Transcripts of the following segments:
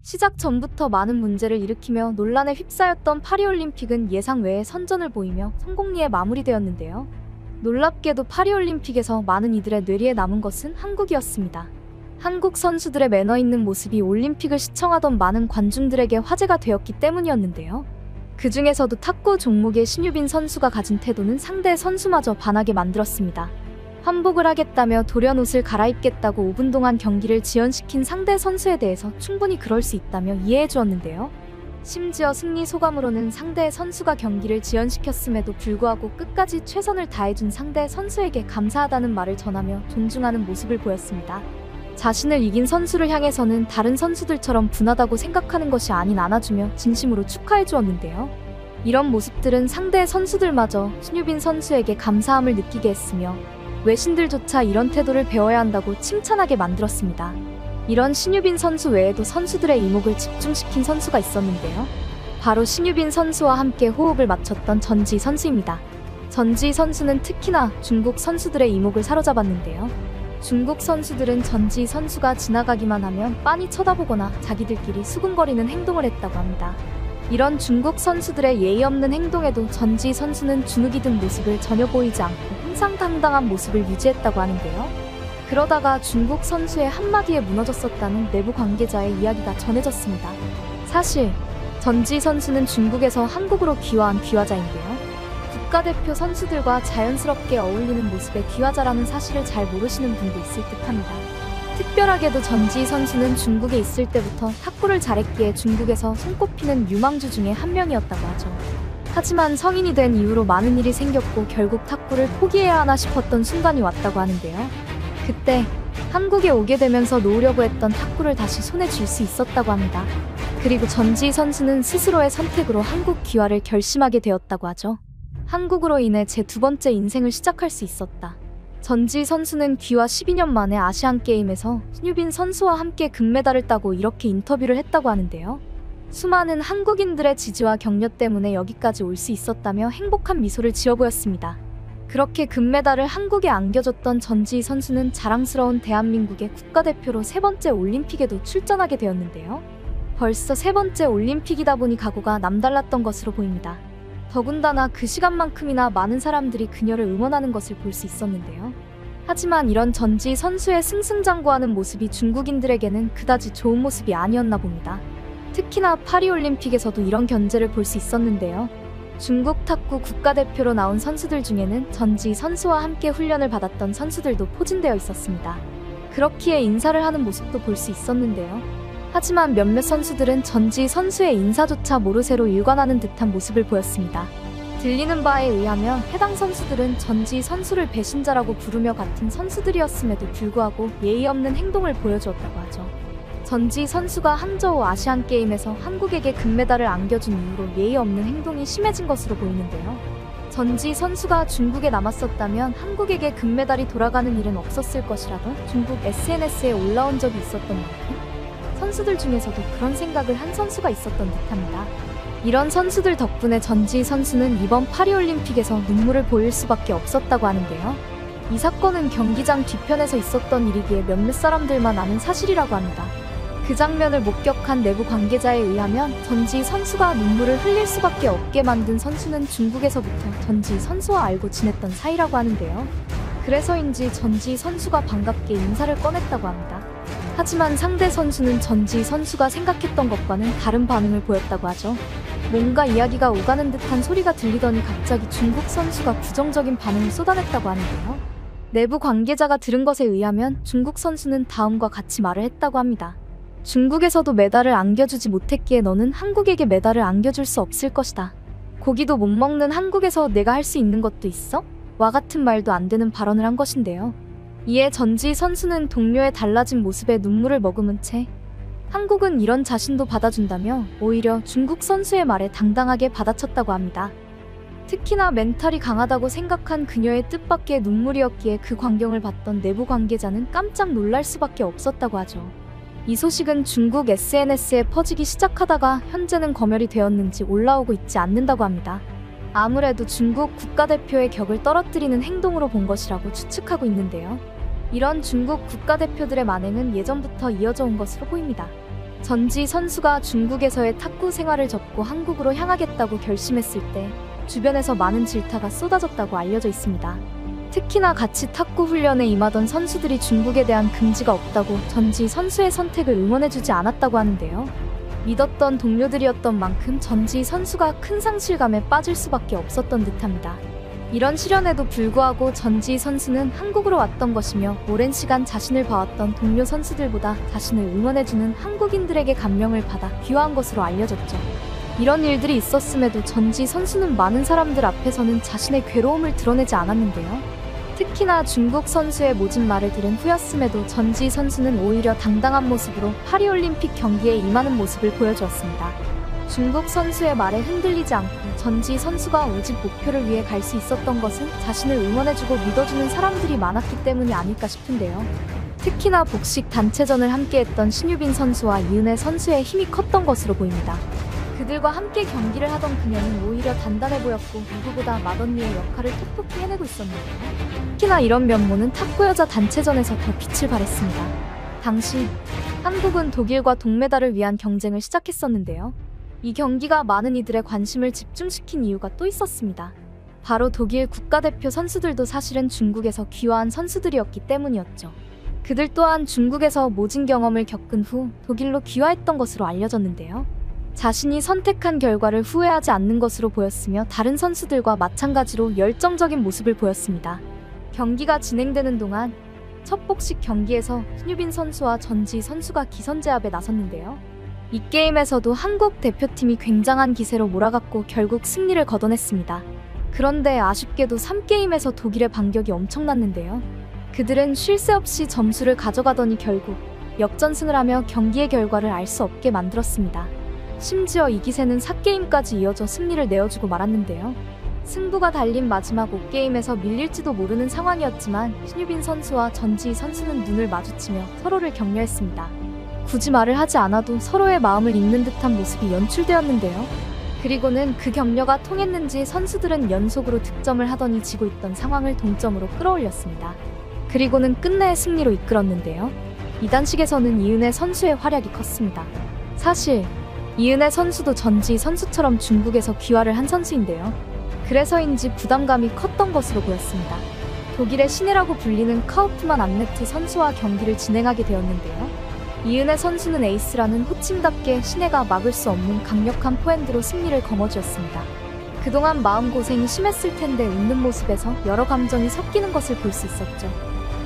시작 전부터 많은 문제를 일으키며 논란에 휩싸였던 파리올림픽은 예상 외의 선전을 보이며 성공리에 마무리되었는데요. 놀랍게도 파리올림픽에서 많은 이들의 뇌리에 남은 것은 한국이었습니다. 한국 선수들의 매너 있는 모습이 올림픽을 시청하던 많은 관중들에게 화제가 되었기 때문이었는데요. 그 중에서도 탁구 종목의 신유빈 선수가 가진 태도는 상대 선수마저 반하게 만들었습니다. 환복을 하겠다며 돌연 옷을 갈아입겠다고 5분 동안 경기를 지연시킨 상대 선수에 대해서 충분히 그럴 수 있다며 이해해 주었는데요. 심지어 승리 소감으로는 상대 선수가 경기를 지연시켰음에도 불구하고 끝까지 최선을 다해준 상대 선수에게 감사하다는 말을 전하며 존중하는 모습을 보였습니다. 자신을 이긴 선수를 향해서는 다른 선수들처럼 분하다고 생각하는 것이 아닌 안아주며 진심으로 축하해 주었는데요. 이런 모습들은 상대 선수들마저 신유빈 선수에게 감사함을 느끼게 했으며 외신들조차 이런 태도를 배워야 한다고 칭찬하게 만들었습니다. 이런 신유빈 선수 외에도 선수들의 이목을 집중시킨 선수가 있었는데요. 바로 신유빈 선수와 함께 호흡을 맞췄던 전지 선수입니다. 전지 선수는 특히나 중국 선수들의 이목을 사로잡았는데요. 중국 선수들은 전지 선수가 지나가기만 하면 빤히 쳐다보거나 자기들끼리 수근거리는 행동을 했다고 합니다. 이런 중국 선수들의 예의 없는 행동에도 전지 선수는 주눅이 든 모습을 전혀 보이지 않고 항상당당한 모습을 유지했다고 하는데요. 그러다가 중국 선수의 한마디에 무너졌었다는 내부 관계자의 이야기가 전해졌습니다. 사실 전지 선수는 중국에서 한국으로 귀화한 귀화자인데요. 국가대표 선수들과 자연스럽게 어울리는 모습의 귀화자라는 사실을 잘 모르시는 분도 있을 듯합니다. 특별하게도 전지 선수는 중국에 있을 때부터 탁구를 잘했기에 중국에서 손꼽히는 유망주 중에 한 명이었다고 하죠. 하지만 성인이 된 이후로 많은 일이 생겼고 결국 탁구를 포기해야 하나 싶었던 순간이 왔다고 하는데요. 그때 한국에 오게 되면서 놓으려고 했던 탁구를 다시 손에 쥘 수 있었다고 합니다. 그리고 전지 선수는 스스로의 선택으로 한국 귀화를 결심하게 되었다고 하죠. 한국으로 인해 제 두 번째 인생을 시작할 수 있었다. 전지 선수는 귀화 12년 만에 아시안게임에서 신유빈 선수와 함께 금메달을 따고 이렇게 인터뷰를 했다고 하는데요. 수많은 한국인들의 지지와 격려 때문에 여기까지 올 수 있었다며 행복한 미소를 지어 보였습니다. 그렇게 금메달을 한국에 안겨줬던 전지 선수는 자랑스러운 대한민국의 국가대표로 세 번째 올림픽에도 출전하게 되었는데요. 벌써 세 번째 올림픽이다 보니 각오가 남달랐던 것으로 보입니다. 더군다나 그 시간만큼이나 많은 사람들이 그녀를 응원하는 것을 볼 수 있었는데요. 하지만 이런 전지 선수의 승승장구하는 모습이 중국인들에게는 그다지 좋은 모습이 아니었나 봅니다. 특히나 파리올림픽에서도 이런 견제를 볼 수 있었는데요. 중국 탁구 국가대표로 나온 선수들 중에는 전지 선수와 함께 훈련을 받았던 선수들도 포진되어 있었습니다. 그렇기에 인사를 하는 모습도 볼 수 있었는데요. 하지만 몇몇 선수들은 전지 선수의 인사조차 모르쇠로 일관하는 듯한 모습을 보였습니다. 들리는 바에 의하면 해당 선수들은 전지 선수를 배신자라고 부르며 같은 선수들이었음에도 불구하고 예의 없는 행동을 보여주었다고 하죠. 전지 선수가 항저우 아시안게임에서 한국에게 금메달을 안겨준 이후로 예의 없는 행동이 심해진 것으로 보이는데요. 전지 선수가 중국에 남았었다면 한국에게 금메달이 돌아가는 일은 없었을 것이라던 중국 SNS에 올라온 적이 있었던 만큼 선수들 중에서도 그런 생각을 한 선수가 있었던 듯합니다. 이런 선수들 덕분에 전지 선수는 이번 파리올림픽에서 눈물을 보일 수밖에 없었다고 하는데요. 이 사건은 경기장 뒤편에서 있었던 일이기에 몇몇 사람들만 아는 사실이라고 합니다. 그 장면을 목격한 내부 관계자에 의하면 전지 선수가 눈물을 흘릴 수밖에 없게 만든 선수는 중국에서부터 전지 선수와 알고 지냈던 사이라고 하는데요. 그래서인지 전지 선수가 반갑게 인사를 꺼냈다고 합니다. 하지만 상대 선수는 전지 선수가 생각했던 것과는 다른 반응을 보였다고 하죠. 뭔가 이야기가 오가는 듯한 소리가 들리더니 갑자기 중국 선수가 부정적인 반응을 쏟아냈다고 하는데요. 내부 관계자가 들은 것에 의하면 중국 선수는 다음과 같이 말을 했다고 합니다. 중국에서도 메달을 안겨주지 못했기에 너는 한국에게 메달을 안겨줄 수 없을 것이다. 고기도 못 먹는 한국에서 내가 할 수 있는 것도 있어? 와 같은 말도 안 되는 발언을 한 것인데요. 이에 전지 선수는 동료의 달라진 모습에 눈물을 머금은 채 한국은 이런 자신도 받아준다며 오히려 중국 선수의 말에 당당하게 받아쳤다고 합니다. 특히나 멘탈이 강하다고 생각한 그녀의 뜻밖의 눈물이었기에 그 광경을 봤던 내부 관계자는 깜짝 놀랄 수밖에 없었다고 하죠. 이 소식은 중국 SNS에 퍼지기 시작하다가 현재는 검열이 되었는지 올라오고 있지 않는다고 합니다. 아무래도 중국 국가대표의 격을 떨어뜨리는 행동으로 본 것이라고 추측하고 있는데요. 이런 중국 국가대표들의 만행은 예전부터 이어져 온 것으로 보입니다. 전지 선수가 중국에서의 탁구 생활을 접고 한국으로 향하겠다고 결심했을 때 주변에서 많은 질타가 쏟아졌다고 알려져 있습니다. 특히나 같이 탁구 훈련에 임하던 선수들이 중국에 대한 긍지가 없다고 전지 선수의 선택을 응원해주지 않았다고 하는데요. 믿었던 동료들이었던 만큼 전지 선수가 큰 상실감에 빠질 수밖에 없었던 듯합니다. 이런 시련에도 불구하고 전지 선수는 한국으로 왔던 것이며 오랜 시간 자신을 봐왔던 동료 선수들보다 자신을 응원해주는 한국인들에게 감명을 받아 귀화한 것으로 알려졌죠. 이런 일들이 있었음에도 전지 선수는 많은 사람들 앞에서는 자신의 괴로움을 드러내지 않았는데요. 특히나 중국 선수의 모진 말을 들은 후였음에도 전지 선수는 오히려 당당한 모습으로 파리올림픽 경기에 임하는 모습을 보여주었습니다. 중국 선수의 말에 흔들리지 않고 전지 선수가 오직 목표를 위해 갈 수 있었던 것은 자신을 응원해주고 믿어주는 사람들이 많았기 때문이 아닐까 싶은데요. 특히나 복식 단체전을 함께했던 신유빈 선수와 이은혜 선수의 힘이 컸던 것으로 보입니다. 그들과 함께 경기를 하던 그녀는 오히려 단단해 보였고 누구보다 맏언니의 역할을 톡톡히 해내고 있었는데요. 특히나 이런 면모는 탁구 여자 단체전에서 더 빛을 발했습니다. 당시 한국은 독일과 동메달을 위한 경쟁을 시작했었는데요. 이 경기가 많은 이들의 관심을 집중시킨 이유가 또 있었습니다. 바로 독일 국가대표 선수들도 사실은 중국에서 귀화한 선수들이었기 때문이었죠. 그들 또한 중국에서 모진 경험을 겪은 후 독일로 귀화했던 것으로 알려졌는데요. 자신이 선택한 결과를 후회하지 않는 것으로 보였으며 다른 선수들과 마찬가지로 열정적인 모습을 보였습니다. 경기가 진행되는 동안 첫 복식 경기에서 신유빈 선수와 전지 선수가 기선제압에 나섰는데요. 이 게임에서도 한국 대표팀이 굉장한 기세로 몰아갔고 결국 승리를 거둬냈습니다. 그런데 아쉽게도 3게임에서 독일의 반격이 엄청났는데요. 그들은 쉴 새 없이 점수를 가져가더니 결국 역전승을 하며 경기의 결과를 알 수 없게 만들었습니다. 심지어 이 기세는 4게임까지 이어져 승리를 내어주고 말았는데요. 승부가 달린 마지막 5게임에서 밀릴지도 모르는 상황이었지만 신유빈 선수와 전지 선수는 눈을 마주치며 서로를 격려했습니다. 굳이 말을 하지 않아도 서로의 마음을 읽는 듯한 모습이 연출되었는데요. 그리고는 그 격려가 통했는지 선수들은 연속으로 득점을 하더니 지고 있던 상황을 동점으로 끌어올렸습니다. 그리고는 끝내 승리로 이끌었는데요. 이 단식에서는 이은혜 선수의 활약이 컸습니다. 사실 이은혜 선수도 전지 선수처럼 중국에서 귀화를 한 선수인데요. 그래서인지 부담감이 컸던 것으로 보였습니다. 독일의 신예라고 불리는 카우프만 안네트 선수와 경기를 진행하게 되었는데요. 이은혜 선수는 에이스라는 호칭답게 신예가 막을 수 없는 강력한 포핸드로 승리를 거머쥐었습니다. 그동안 마음고생이 심했을 텐데 웃는 모습에서 여러 감정이 섞이는 것을 볼 수 있었죠.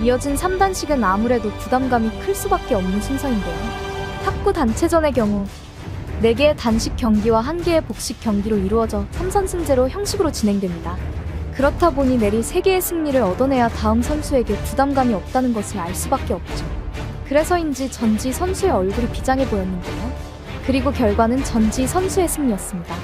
이어진 3단식은 아무래도 부담감이 클 수밖에 없는 순서인데요. 탁구 단체전의 경우 4개의 단식 경기와 1개의 복식 경기로 이루어져 3선승제로 형식으로 진행됩니다. 그렇다 보니 내리 3개의 승리를 얻어내야 다음 선수에게 부담감이 없다는 것을 알 수밖에 없죠. 그래서인지 전지 선수의 얼굴이 비장해 보였는데요. 그리고 결과는 전지 선수의 승리였습니다.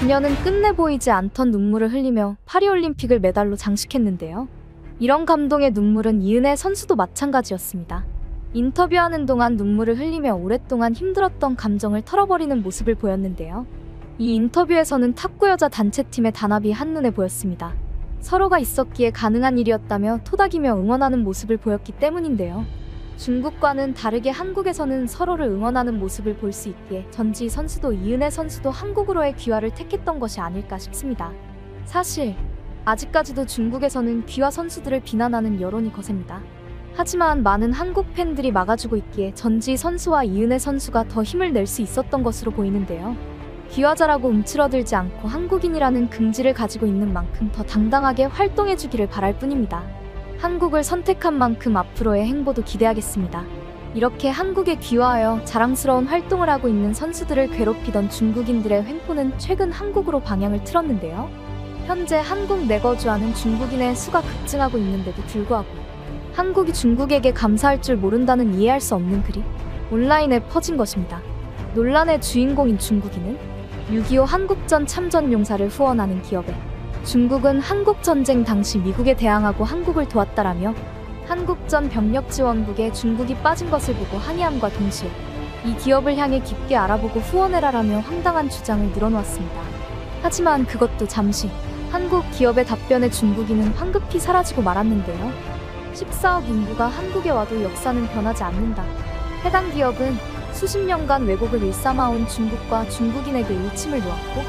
그녀는 끝내 보이지 않던 눈물을 흘리며 파리올림픽을 메달로 장식했는데요. 이런 감동의 눈물은 이은혜 선수도 마찬가지였습니다. 인터뷰하는 동안 눈물을 흘리며 오랫동안 힘들었던 감정을 털어버리는 모습을 보였는데요. 이 인터뷰에서는 탁구 여자 단체팀의 단합이 한눈에 보였습니다. 서로가 있었기에 가능한 일이었다며 토닥이며 응원하는 모습을 보였기 때문인데요. 중국과는 다르게 한국에서는 서로를 응원하는 모습을 볼 수 있기에 전지 선수도 이은혜 선수도 한국으로의 귀화를 택했던 것이 아닐까 싶습니다. 사실 아직까지도 중국에서는 귀화 선수들을 비난하는 여론이 거셉니다. 하지만 많은 한국 팬들이 막아주고 있기에 전지 선수와 이은혜 선수가 더 힘을 낼 수 있었던 것으로 보이는데요. 귀화자라고 움츠러들지 않고 한국인이라는 긍지를 가지고 있는 만큼 더 당당하게 활동해주기를 바랄 뿐입니다. 한국을 선택한 만큼 앞으로의 행보도 기대하겠습니다. 이렇게 한국에 귀화하여 자랑스러운 활동을 하고 있는 선수들을 괴롭히던 중국인들의 횡포는 최근 한국으로 방향을 틀었는데요. 현재 한국 내거주하는 중국인의 수가 급증하고 있는데도 불구하고 한국이 중국에게 감사할 줄 모른다는 이해할 수 없는 글이 온라인에 퍼진 것입니다. 논란의 주인공인 중국인은 6.25 한국전 참전 용사를 후원하는 기업에 중국은 한국전쟁 당시 미국에 대항하고 한국을 도왔다라며 한국전 병력지원국에 중국이 빠진 것을 보고 항의함과 동시에 이 기업을 향해 깊게 알아보고 후원해라라며 황당한 주장을 늘어놓았습니다. 하지만 그것도 잠시 한국 기업의 답변에 중국인은 황급히 사라지고 말았는데요. 14억 인구가 한국에 와도 역사는 변하지 않는다. 해당 기업은 수십 년간 왜곡을 일삼아온 중국과 중국인에게 일침을 놓았고,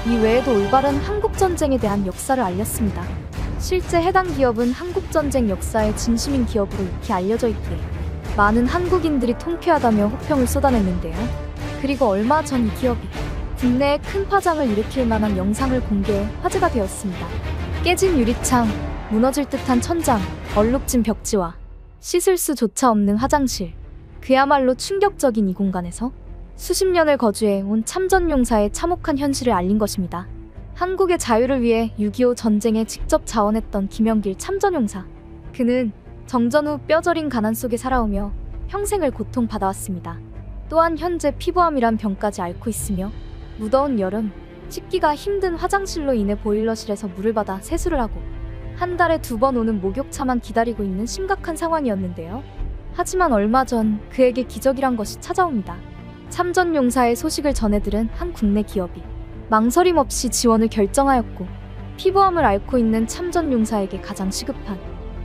이 외에도 올바른 한국전쟁에 대한 역사를 알렸습니다. 실제 해당 기업은 한국전쟁 역사의 진심인 기업으로 익히 알려져 있기에 많은 한국인들이 통쾌하다며 호평을 쏟아냈는데요. 그리고 얼마 전 이 기업이 국내에 큰 파장을 일으킬 만한 영상을 공개해 화제가 되었습니다. 깨진 유리창, 무너질 듯한 천장, 얼룩진 벽지와 씻을 수조차 없는 화장실. 그야말로 충격적인 이 공간에서 수십 년을 거주해 온 참전용사의 참혹한 현실을 알린 것입니다. 한국의 자유를 위해 6.25 전쟁에 직접 자원했던 김영길 참전용사. 그는 정전 후 뼈저린 가난 속에 살아오며 평생을 고통받아왔습니다. 또한 현재 피부암이란 병까지 앓고 있으며 무더운 여름, 씻기가 힘든 화장실로 인해 보일러실에서 물을 받아 세수를 하고 한 달에 2번 오는 목욕차만 기다리고 있는 심각한 상황이었는데요. 하지만 얼마 전 그에게 기적이란 것이 찾아옵니다. 참전용사의 소식을 전해들은 한 국내 기업이 망설임 없이 지원을 결정하였고, 피부암을 앓고 있는 참전용사에게 가장 시급한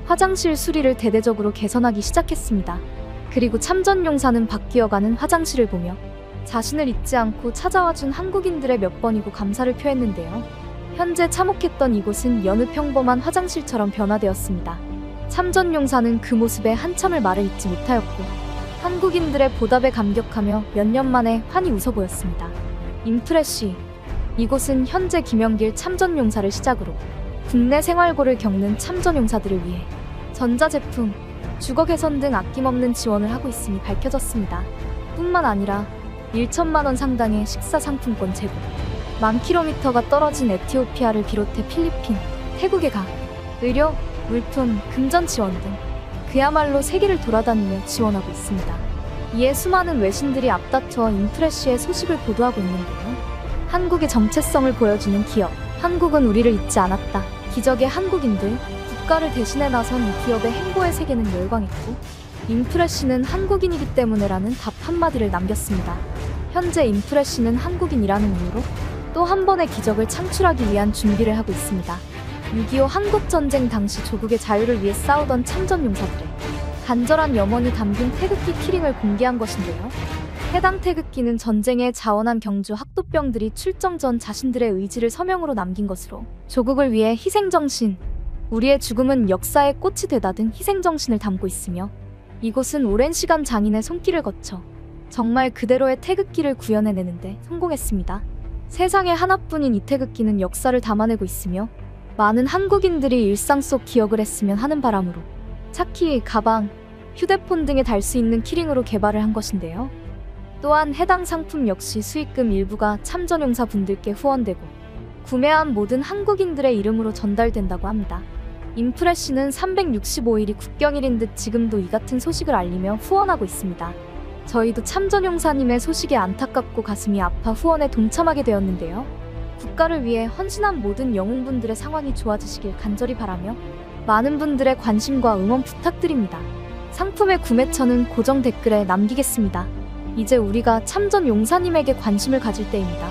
화장실 수리를 대대적으로 개선하기 시작했습니다. 그리고 참전용사는 바뀌어가는 화장실을 보며 자신을 잊지 않고 찾아와준 한국인들의 몇 번이고 감사를 표했는데요. 현재 참혹했던 이곳은 여느 평범한 화장실처럼 변화되었습니다. 참전용사는 그 모습에 한참을 말을 잇지 못하였고, 한국인들의 보답에 감격하며 몇 년 만에 환히 웃어 보였습니다. 인프레쉬. 이곳은 현재 김영길 참전용사를 시작으로 국내 생활고를 겪는 참전용사들을 위해 전자제품, 주거 개선 등 아낌없는 지원을 하고 있음이 밝혀졌습니다. 뿐만 아니라 1천만 원 상당의 식사 상품권 제공, 10,000km가 떨어진 에티오피아를 비롯해 필리핀, 태국에 가 의료, 물품, 금전 지원 등 그야말로 세계를 돌아다니며 지원하고 있습니다. 이에 수많은 외신들이 앞다투어 인프레쉬의 소식을 보도하고 있는데요. 한국의 정체성을 보여주는 기업, 한국은 우리를 잊지 않았다. 기적의 한국인들, 국가를 대신해 나선 이 기업의 행보의 세계는 열광했고, 인프레쉬는 한국인이기 때문에라는 답 한마디를 남겼습니다. 현재 인프레쉬는 한국인이라는 이유로 또 한 번의 기적을 창출하기 위한 준비를 하고 있습니다. 6.25 한국전쟁 당시 조국의 자유를 위해 싸우던 참전용사들의 간절한 염원이 담긴 태극기 키링을 공개한 것인데요. 해당 태극기는 전쟁에 자원한 경주 학도병들이 출정 전 자신들의 의지를 서명으로 남긴 것으로 조국을 위해 희생정신, 우리의 죽음은 역사의 꽃이 되다 등 희생정신을 담고 있으며, 이곳은 오랜 시간 장인의 손길을 거쳐 정말 그대로의 태극기를 구현해내는데 성공했습니다. 세상에 하나뿐인 이 태극기는 역사를 담아내고 있으며 많은 한국인들이 일상 속 기억을 했으면 하는 바람으로 차키, 가방, 휴대폰 등에 달 수 있는 키링으로 개발을 한 것인데요. 또한 해당 상품 역시 수익금 일부가 참전용사 분들께 후원되고 구매한 모든 한국인들의 이름으로 전달된다고 합니다. 인프레쉬는 365일이 국경일인 듯 지금도 이 같은 소식을 알리며 후원하고 있습니다. 저희도 참전용사님의 소식에 안타깝고 가슴이 아파 후원에 동참하게 되었는데요. 국가를 위해 헌신한 모든 영웅분들의 상황이 좋아지시길 간절히 바라며 많은 분들의 관심과 응원 부탁드립니다. 상품의 구매처는 고정 댓글에 남기겠습니다. 이제 우리가 참전용사님에게 관심을 가질 때입니다.